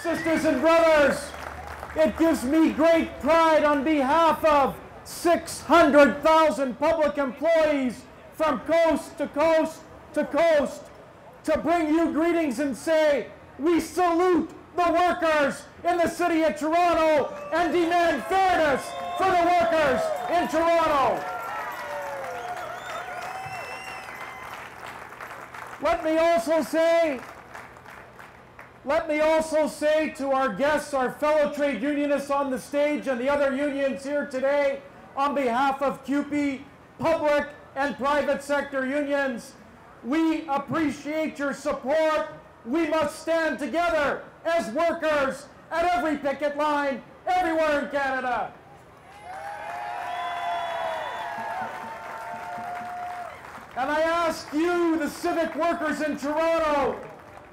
Sisters and brothers, it gives me great pride on behalf of 600,000 public employees from coast to coast to coast to bring you greetings and say, we salute the workers in the city of Toronto and demand fairness for the workers in Toronto. Let me also say to our guests, our fellow trade unionists on the stage and the other unions here today, on behalf of CUPE, public and private sector unions, we appreciate your support. We must stand together as workers at every picket line, everywhere in Canada. And I ask you, the civic workers in Toronto,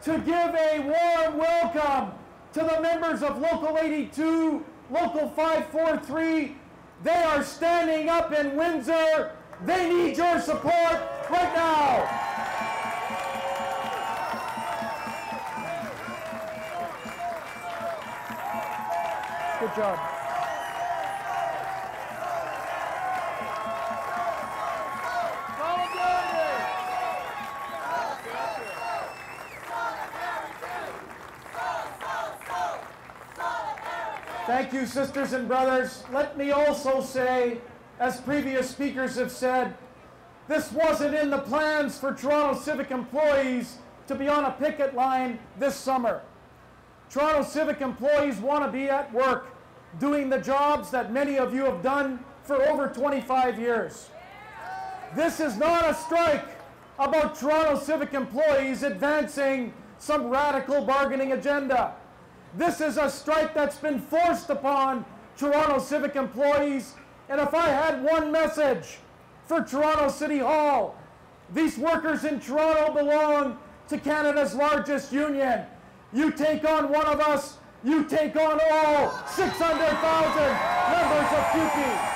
to give a warm welcome to the members of Local 82, Local 543. They are standing up in Windsor. They need your support right now. Good job. Thank you, sisters and brothers. Let me also say, as previous speakers have said, this wasn't in the plans for Toronto civic employees to be on a picket line this summer. Toronto civic employees want to be at work, doing the jobs that many of you have done for over 25 years. This is not a strike about Toronto civic employees advancing some radical bargaining agenda. This is a strike that's been forced upon Toronto civic employees. And if I had one message for Toronto City Hall, these workers in Toronto belong to Canada's largest union. You take on one of us, you take on all 600,000 members of CUPE.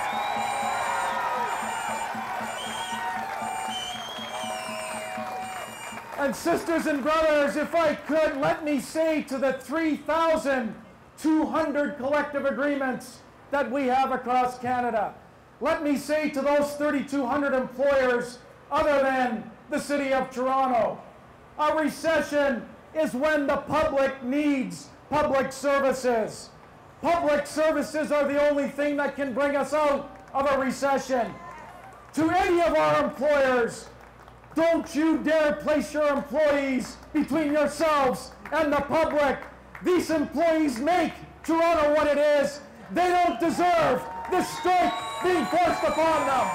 And sisters and brothers, if I could, let me say to the 3,200 collective agreements that we have across Canada, let me say to those 3,200 employers other than the City of Toronto, a recession is when the public needs public services. Public services are the only thing that can bring us out of a recession. To any of our employers, don't you dare place your employees between yourselves and the public. These employees make Toronto what it is. They don't deserve this strike being forced upon them.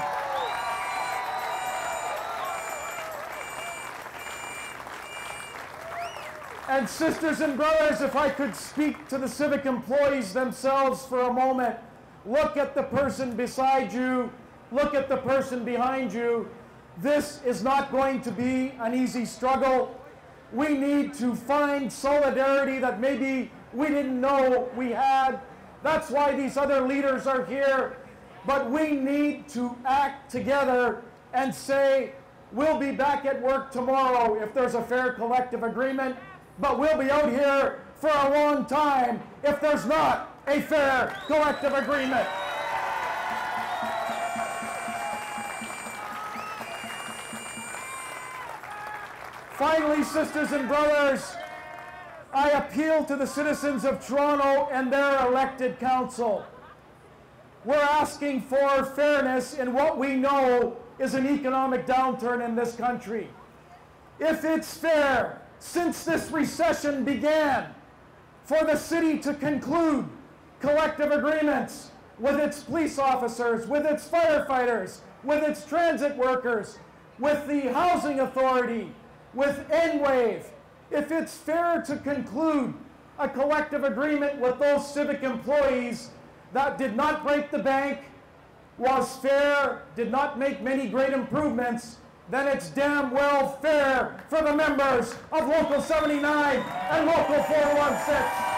And sisters and brothers, if I could speak to the civic employees themselves for a moment, look at the person beside you, look at the person behind you. This is not going to be an easy struggle. We need to find solidarity that maybe we didn't know we had. That's why these other leaders are here. But we need to act together and say, we'll be back at work tomorrow if there's a fair collective agreement, but we'll be out here for a long time if there's not a fair collective agreement. Finally, sisters and brothers, I appeal to the citizens of Toronto and their elected council. We're asking for fairness in what we know is an economic downturn in this country. If it's fair, since this recession began, for the city to conclude collective agreements with its police officers, with its firefighters, with its transit workers, with the housing authority, with N-Wave, if it's fair to conclude a collective agreement with those civic employees that did not break the bank, was fair, did not make many great improvements, then it's damn well fair for the members of Local 79 and Local 416.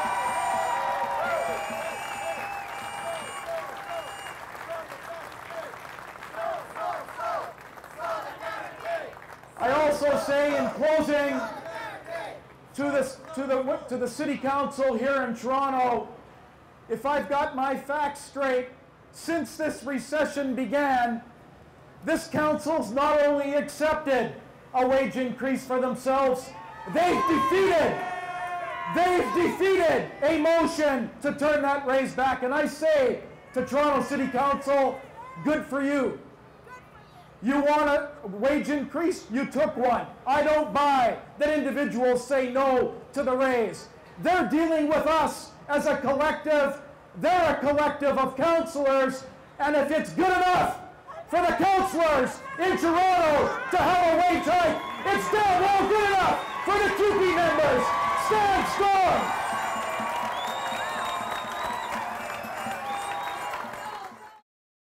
I also say in closing to to the City Council here in Toronto, if I've got my facts straight, since this recession began, this council's not only accepted a wage increase for themselves, they've defeated a motion to turn that raise back. And I say to Toronto City Council, good for you. You want a wage increase? You took one. I don't buy that individuals say no to the raise. They're dealing with us as a collective. They're a collective of councillors. And if it's good enough for the councillors in Toronto to have a wage hike, it's damn well good enough for the CUPE members. Stand strong.